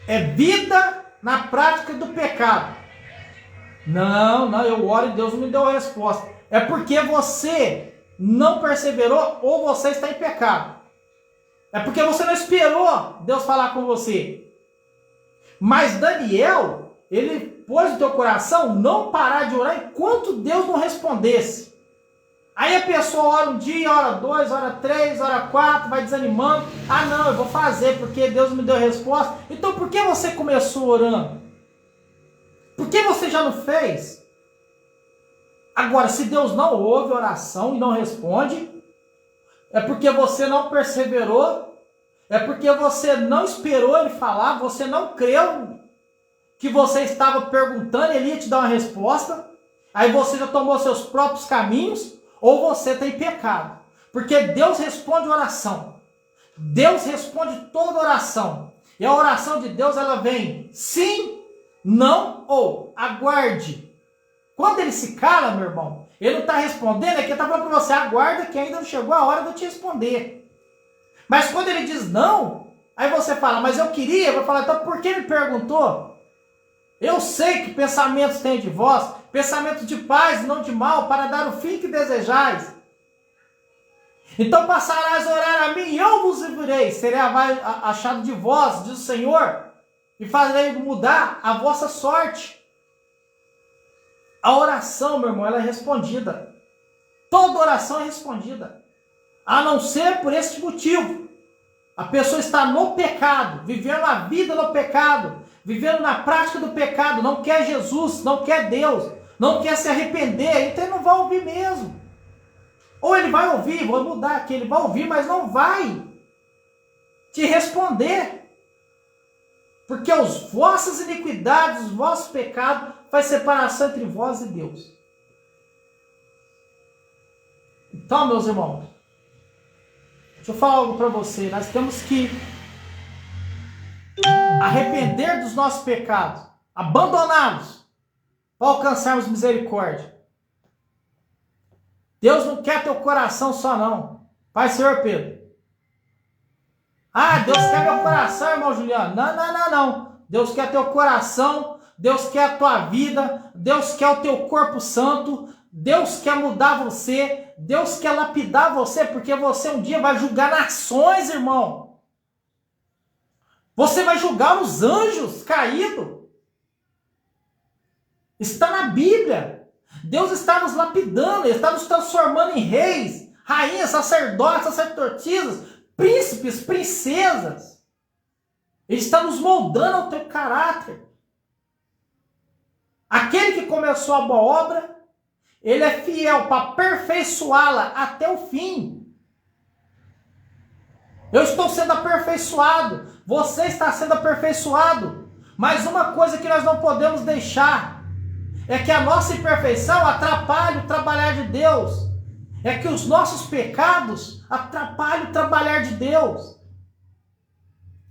É vida na prática do pecado. Não, eu oro e Deus não me deu a resposta. É porque você não perseverou ou você está em pecado. É porque você não esperou Deus falar com você. Mas Daniel, ele pôs no teu coração não parar de orar enquanto Deus não respondesse. Aí a pessoa ora um dia, ora 2, ora 3, ora 4, vai desanimando. Ah não, eu vou fazer porque Deus me deu a resposta. Então por que você começou orando? Por que você já não fez? Agora, se Deus não ouve a oração e não responde, é porque você não perseverou, é porque você não esperou ele falar, você não creu que você estava perguntando, ele ia te dar uma resposta, aí você já tomou seus próprios caminhos, ou você está em pecado. Porque Deus responde oração. Deus responde toda oração. E a oração de Deus, ela vem sim, não ou aguarde. Quando ele se cala, meu irmão, ele não está respondendo, é que ele está falando para você, aguarda que ainda não chegou a hora de eu te responder. Mas quando ele diz não, aí você fala, mas eu queria, vai falar, então por que me perguntou? Eu sei que pensamentos têm de vós, pensamentos de paz e não de mal, para dar o fim que desejais. Então passarás a orar a mim e eu vos livrarei, serei achado de vós, diz o Senhor, e farei mudar a vossa sorte. A oração, meu irmão, ela é respondida. Toda oração é respondida. A não ser por este motivo. A pessoa está no pecado, vivendo a vida no pecado, vivendo na prática do pecado, não quer Jesus, não quer Deus, não quer se arrepender, então ele não vai ouvir mesmo. Ou ele vai ouvir, vou mudar aqui, ele vai ouvir, mas não vai te responder. Porque as vossas iniquidades, os vossos pecados, faz separação entre vós e Deus. Então, meus irmãos, deixa eu falar algo para você. Nós temos que arrepender dos nossos pecados, abandoná-los, para alcançarmos misericórdia. Deus não quer teu coração só não. Pai, Senhor Pedro. Ah, Deus quer meu coração, irmão Juliano. Não. Deus quer teu coração, Deus quer a tua vida, Deus quer o teu corpo santo, Deus quer mudar você, Deus quer lapidar você, porque você um dia vai julgar nações, irmão. Você vai julgar os anjos caídos. Está na Bíblia. Deus está nos lapidando, Ele está nos transformando em reis, rainhas, sacerdotes, sacerdotisas, príncipes, princesas. Ele está nos moldando ao teu caráter. Aquele que começou a boa obra, ele é fiel para aperfeiçoá-la até o fim. Eu estou sendo aperfeiçoado, você está sendo aperfeiçoado. Mas uma coisa que nós não podemos deixar é que a nossa imperfeição atrapalhe o trabalhar de Deus. é que os nossos pecados atrapalham o trabalhar de Deus.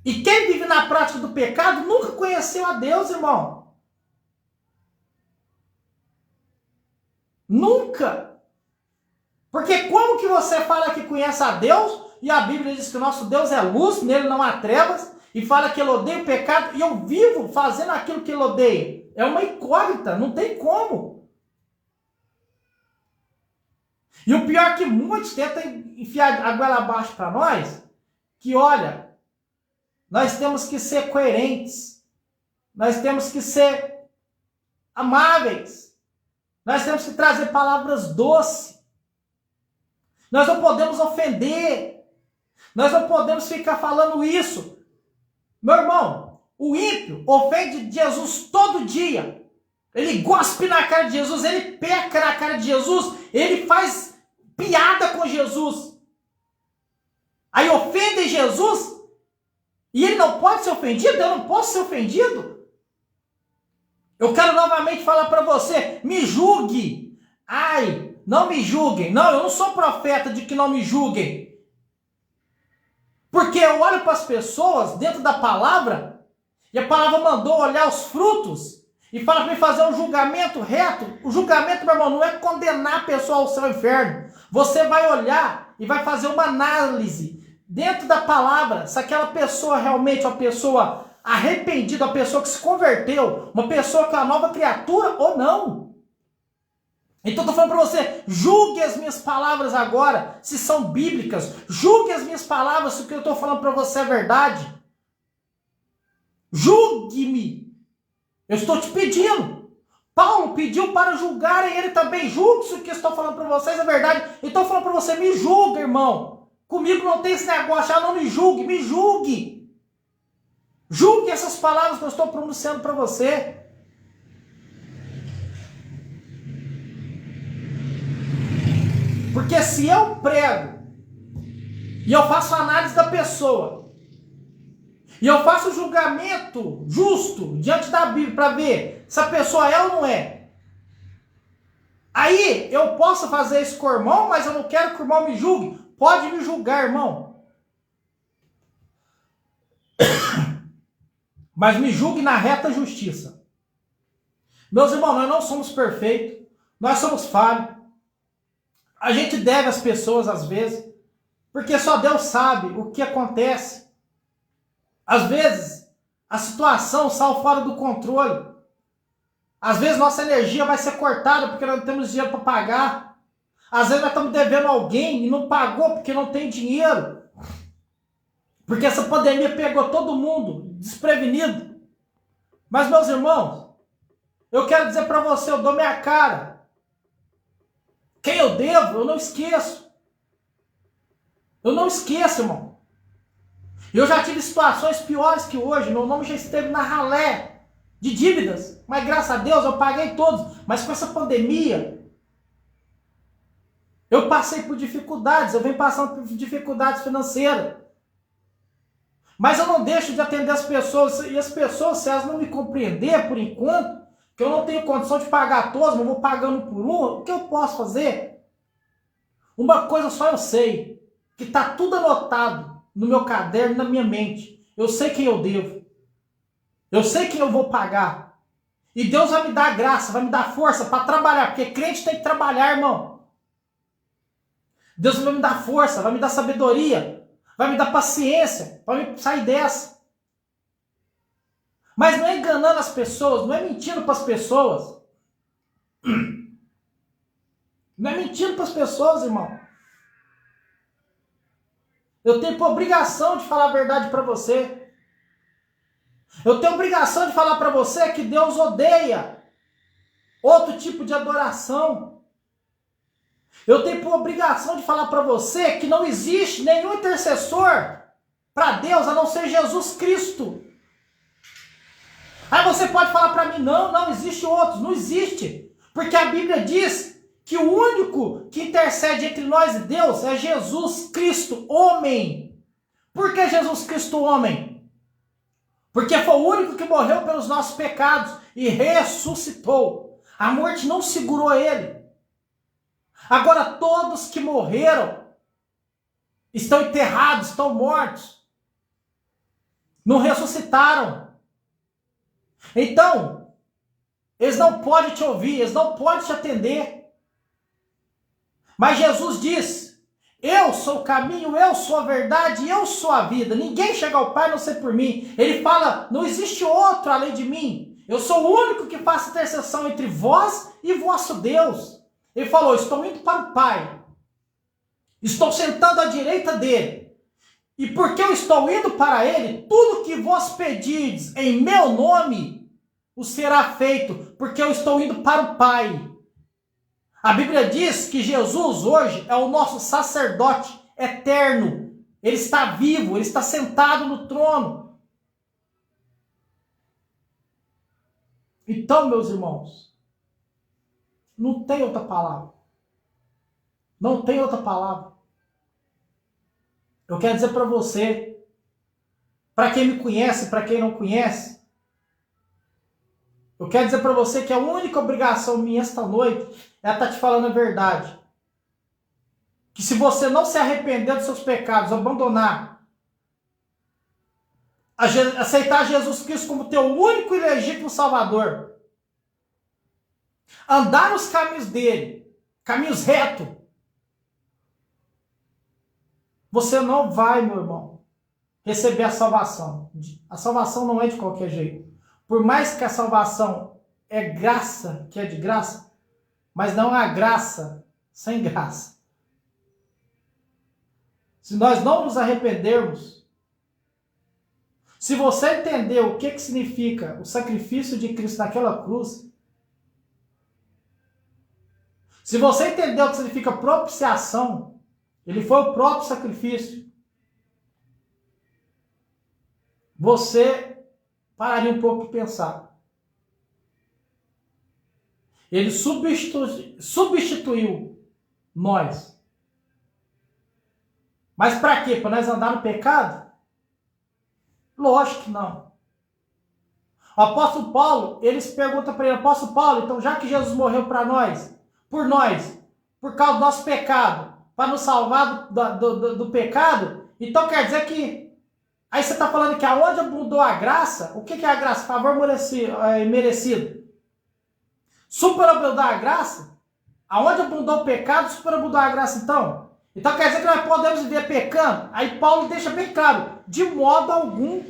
E quem vive na prática do pecado nunca conheceu a Deus, irmão. Nunca. Porque como que você fala que conhece a Deus, e a Bíblia diz que o nosso Deus é luz, nele não há trevas, e fala que ele odeia o pecado, e eu vivo fazendo aquilo que ele odeia? É uma incógnita, não tem como. E o pior é que muitos tentam enfiar a goela abaixo para nós, que olha, nós temos que ser coerentes, nós temos que ser amáveis, nós temos que trazer palavras doces, nós não podemos ofender, nós não podemos ficar falando isso. Meu irmão, o ímpio ofende Jesus todo dia. Ele gospe na cara de Jesus, ele peca na cara de Jesus, ele faz piada com Jesus. Aí ofende Jesus e ele não pode ser ofendido, eu não posso ser ofendido. Eu quero novamente falar para você, me julgue. Ai, não me julguem. Não, eu não sou profeta de que não me julguem. Porque eu olho para as pessoas dentro da palavra, e a palavra mandou olhar os frutos, e fala para mim fazer um julgamento reto. O julgamento, meu irmão, não é condenar a pessoa ao céu e ao inferno. Você vai olhar e vai fazer uma análise dentro da palavra, se aquela pessoa realmente é uma pessoa arrependida, uma pessoa que se converteu, uma pessoa que é uma nova criatura ou não. Então eu estou falando para você, julgue as minhas palavras agora, se são bíblicas. Julgue as minhas palavras, se o que eu estou falando para você é verdade. Julgue-me. Eu estou te pedindo. Paulo pediu para julgarem ele também. Julgue se o que eu estou falando para vocês é verdade. Então eu falo para você, me julga, irmão. Comigo não tem esse negócio, não me julgue, me julgue. Julgue essas palavras que eu estou pronunciando para você. Porque se eu prego e eu faço análise da pessoa e eu faço julgamento justo diante da Bíblia para ver se a pessoa é ou não é, aí eu posso fazer isso com o irmão, mas eu não quero que o irmão me julgue. Pode me julgar, irmão. Mas me julgue na reta justiça. Meus irmãos, nós não somos perfeitos, nós somos falhos. A gente deve às pessoas às vezes, porque só Deus sabe o que acontece. Às vezes, a situação sai fora do controle. Às vezes, nossa energia vai ser cortada porque não temos dinheiro para pagar. Às vezes, nós estamos devendo alguém e não pagou porque não tem dinheiro. Porque essa pandemia pegou todo mundo desprevenido. Mas, meus irmãos, eu quero dizer para você, eu dou minha cara. Quem eu devo, eu não esqueço. Eu não esqueço, irmão. Eu já tive situações piores que hoje. Meu nome já esteve na ralé de dívidas. Mas graças a Deus eu paguei todos. Mas com essa pandemia, eu passei por dificuldades. Eu venho passando por dificuldades financeiras. Mas eu não deixo de atender as pessoas. E as pessoas, se elas não me compreenderem por enquanto, que eu não tenho condição de pagar todos, mas eu vou pagando por um, o que eu posso fazer? Uma coisa só eu sei, que está tudo anotado no meu caderno, na minha mente. Eu sei quem eu devo. Eu sei quem eu vou pagar. E Deus vai me dar graça, vai me dar força para trabalhar, porque crente tem que trabalhar, irmão. Deus vai me dar força, vai me dar sabedoria, vai me dar paciência para me sair dessa. Mas não é enganando as pessoas, não é mentindo para as pessoas. Não é mentindo para as pessoas, irmão. Eu tenho obrigação de falar a verdade para você. Eu tenho obrigação de falar para você que Deus odeia outro tipo de adoração. Eu tenho obrigação de falar para você que não existe nenhum intercessor para Deus a não ser Jesus Cristo. Aí você pode falar para mim, não existe outros. Não existe. Porque a Bíblia diz que o único que intercede entre nós e Deus é Jesus Cristo, homem. Por que Jesus Cristo, homem? Porque foi o único que morreu pelos nossos pecados e ressuscitou. A morte não segurou ele. Agora todos que morreram estão enterrados, estão mortos. Não ressuscitaram. Então, eles não podem te ouvir, eles não podem te atender. Mas Jesus diz: eu sou o caminho, eu sou a verdade, eu sou a vida. Ninguém chega ao Pai a não ser por mim. Ele fala: não existe outro além de mim. Eu sou o único que faço intercessão entre vós e vosso Deus. Ele falou: estou indo para o Pai. Estou sentando à direita dele. E porque eu estou indo para ele, tudo que vos pedirdes em meu nome, o será feito, porque eu estou indo para o Pai. A Bíblia diz que Jesus hoje é o nosso sacerdote eterno. Ele está vivo, ele está sentado no trono. Então, meus irmãos, não tem outra palavra. Não tem outra palavra. Eu quero dizer para você, para quem me conhece, para quem não conhece, eu quero dizer para você que a única obrigação minha esta noite é estar te falando a verdade. Que se você não se arrepender dos seus pecados, abandonar, aceitar Jesus Cristo como teu único e legítimo Salvador, andar nos caminhos dele, caminhos retos, você não vai, meu irmão, receber a salvação. A salvação não é de qualquer jeito. Por mais que a salvação é graça, que é de graça, mas não há graça sem graça. Se nós não nos arrependermos, se você entender o que significa o sacrifício de Cristo naquela cruz, se você entender o que significa propiciação, ele foi o próprio sacrifício, você pararia um pouco de pensar. Ele substituiu nós. Mas para quê? Para nós andar no pecado? Lógico que não. O apóstolo Paulo, eles perguntam para ele: apóstolo Paulo, então já que Jesus morreu para nós, por causa do nosso pecado, para nos salvar do pecado, então quer dizer que, aí você está falando que aonde abundou a graça, o que é a graça? Favor merecido. Superabundou a graça? Aonde abundou o pecado, superabundou a graça então? Então quer dizer que nós podemos viver pecando? Aí Paulo deixa bem claro: de modo algum.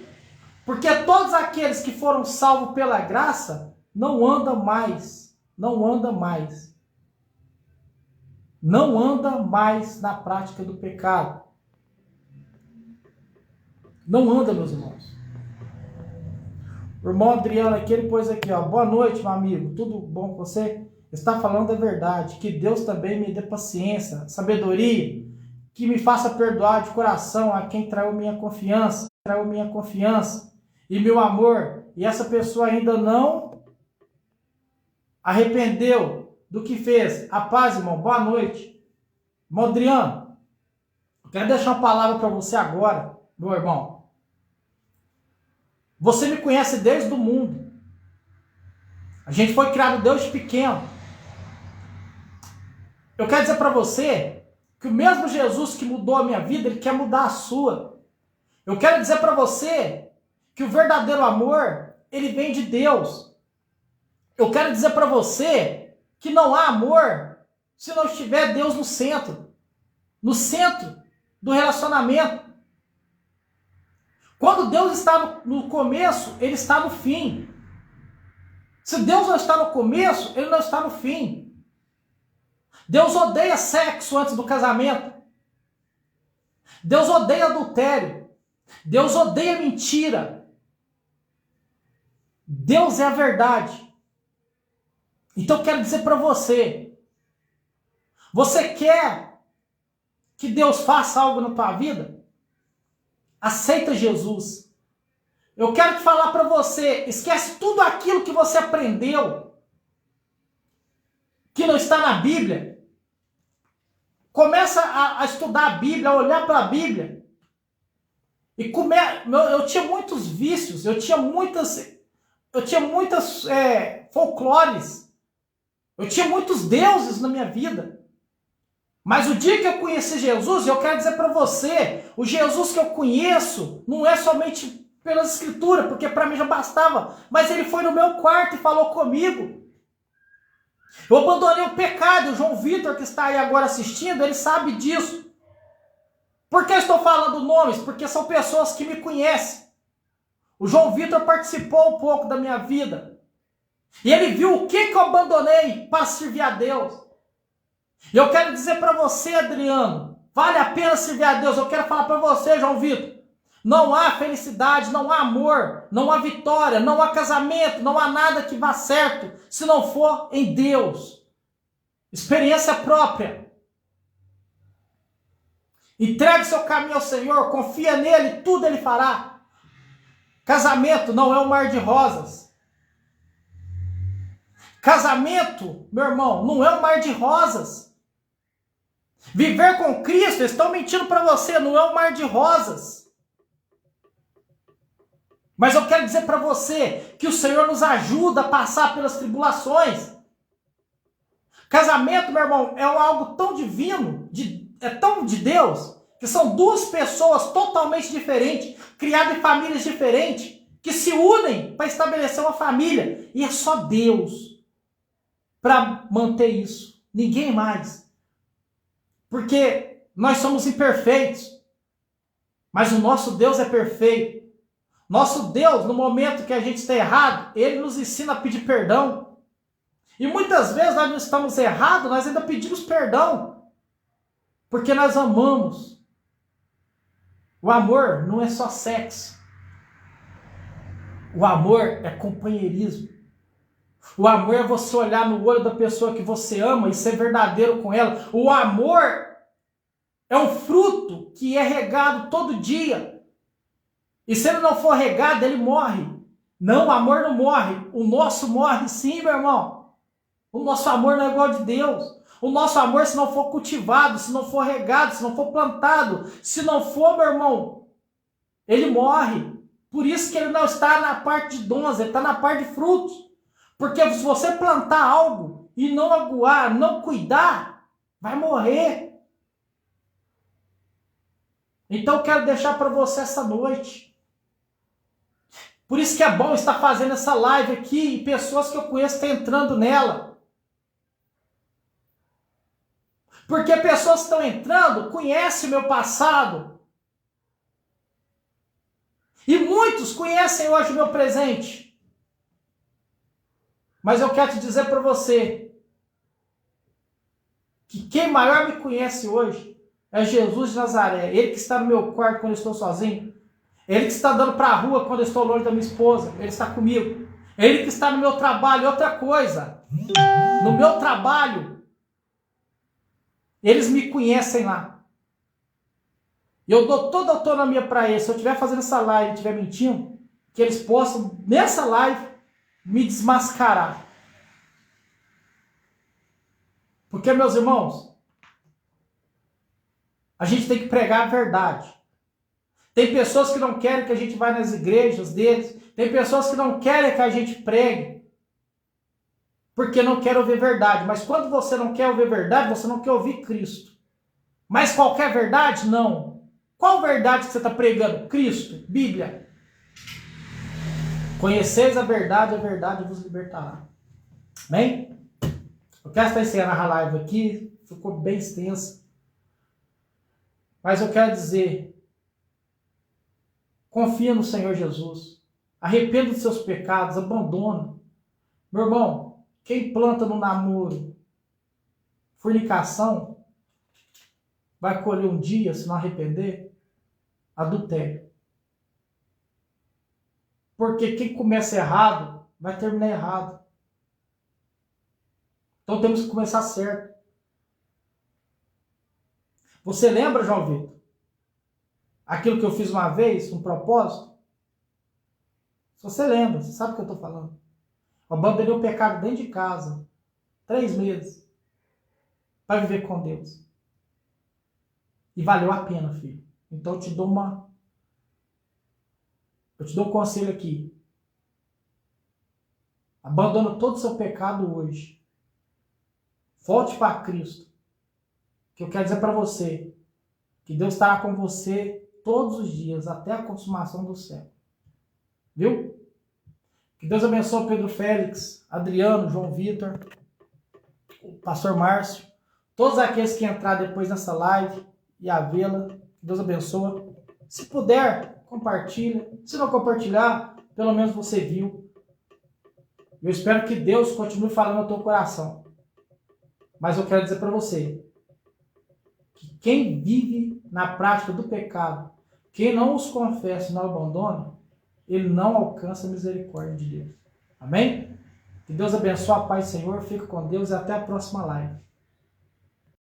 Porque todos aqueles que foram salvos pela graça não andam mais na prática do pecado. Não anda, meus irmãos. O irmão Adriano aqui, ele pôs aqui, ó: boa noite, meu amigo, tudo bom com você? Está falando a verdade, que Deus também me dê paciência, sabedoria, que me faça perdoar de coração a quem traiu minha confiança e meu amor, e essa pessoa ainda não arrependeu do que fez. A paz, irmão, boa noite. Irmão Adriano, eu quero deixar uma palavra para você agora, meu irmão. Você me conhece desde o mundo. A gente foi criado desde pequeno. Eu quero dizer para você que o mesmo Jesus que mudou a minha vida, ele quer mudar a sua. Eu quero dizer para você que o verdadeiro amor, ele vem de Deus. Eu quero dizer para você que não há amor se não estiver Deus no centro do relacionamento. Quando Deus está no começo, ele está no fim. Se Deus não está no começo, ele não está no fim. Deus odeia sexo antes do casamento. Deus odeia adultério. Deus odeia mentira. Deus é a verdade. Então eu quero dizer para você: você quer que Deus faça algo na tua vida? Aceita Jesus. Eu quero te falar para você: esquece tudo aquilo que você aprendeu, que não está na Bíblia. Começa a estudar a Bíblia, a olhar para a Bíblia. Eu tinha muitos vícios, eu tinha muitas folclores. Eu tinha muitos deuses na minha vida. Mas o dia que eu conheci Jesus, eu quero dizer para você, o Jesus que eu conheço não é somente pelas escrituras, porque para mim já bastava, mas ele foi no meu quarto e falou comigo. Eu abandonei o pecado. O João Vitor, que está aí agora assistindo, ele sabe disso. Por que eu estou falando nomes? Porque são pessoas que me conhecem. O João Vitor participou um pouco da minha vida. E ele viu o que eu abandonei para servir a Deus. E eu quero dizer para você, Adriano, vale a pena servir a Deus. Eu quero falar para você, João Vitor. Não há felicidade, não há amor, não há vitória, não há casamento, não há nada que vá certo se não for em Deus. Experiência própria. Entregue seu caminho ao Senhor, confia nele, tudo ele fará. Casamento não é um mar de rosas. Casamento, meu irmão, não é um mar de rosas. Viver com Cristo, estão mentindo para você, não é um mar de rosas. Mas eu quero dizer para você que o Senhor nos ajuda a passar pelas tribulações. Casamento, meu irmão, é algo tão divino, é tão de Deus, que são duas pessoas totalmente diferentes, criadas em famílias diferentes, que se unem para estabelecer uma família. E é só Deus para manter isso. Ninguém mais. Porque nós somos imperfeitos. Mas o nosso Deus é perfeito. Nosso Deus, no momento que a gente está errado, Ele nos ensina a pedir perdão. E muitas vezes nós não estamos errados, nós ainda pedimos perdão. Porque nós amamos. O amor não é só sexo. O amor é companheirismo. O amor é você olhar no olho da pessoa que você ama e ser verdadeiro com ela. O amor é um fruto que é regado todo dia. E se ele não for regado, ele morre. Não, o amor não morre. O nosso morre sim, meu irmão. O nosso amor não é igual de Deus. O nosso amor, se não for cultivado, se não for regado, se não for plantado, se não for, meu irmão, ele morre. Por isso que ele não está na parte de dons, ele está na parte de frutos. Porque se você plantar algo e não aguar, não cuidar, vai morrer. Então eu quero deixar para você essa noite. Por isso que é bom estar fazendo essa live aqui e pessoas que eu conheço estão entrando nela. Porque pessoas que estão entrando conhecem o meu passado. E muitos conhecem hoje o meu presente. Mas eu quero te dizer para você que quem maior me conhece hoje é Jesus de Nazaré. Ele que está no meu quarto quando eu estou sozinho. Ele que está dando para a rua quando eu estou longe da minha esposa. Ele está comigo. Ele que está no meu trabalho. Outra coisa. No meu trabalho, eles me conhecem lá. E eu dou toda a autonomia para eles. Se eu estiver fazendo essa live e estiver mentindo, que eles possam, nessa live, me desmascarar. Porque, meus irmãos, a gente tem que pregar a verdade. Tem pessoas que não querem que a gente vá nas igrejas deles. Tem pessoas que não querem que a gente pregue. Porque não quer ouvir verdade. Mas quando você não quer ouvir verdade, você não quer ouvir Cristo. Mas qualquer verdade? Não. Qual verdade que você está pregando? Cristo, Bíblia. Conheceis a verdade vos libertará. Amém? Eu quero estar encerrando a live aqui, ficou bem extensa. Mas eu quero dizer, confia no Senhor Jesus. Arrependa dos seus pecados, abandona. Meu irmão, quem planta no namoro fornicação, vai colher um dia, se não arrepender, adultério. Porque quem começa errado, vai terminar errado. Então temos que começar certo. Você lembra, João Vitor? Aquilo que eu fiz uma vez, um propósito? Se você lembra, você sabe o que eu estou falando. Eu abandonei o pecado dentro de casa. 3 meses. Para viver com Deus. E valeu a pena, filho. Então eu te dou um conselho aqui. Abandona todo o seu pecado hoje. Volte para Cristo. que eu quero dizer para você que Deus estará com você todos os dias, até a consumação do século. Viu? Que Deus abençoe Pedro Félix, Adriano, João Vitor, o pastor Márcio, todos aqueles que entrar depois nessa live e a vê-la. Que Deus abençoe. Se puder, compartilha. Se não compartilhar, pelo menos você viu. Eu espero que Deus continue falando no teu coração. Mas eu quero dizer para você que quem vive na prática do pecado, quem não os confessa e não abandona, ele não alcança a misericórdia de Deus. Amém? Que Deus abençoe, a paz do Senhor. Fique com Deus e até a próxima live.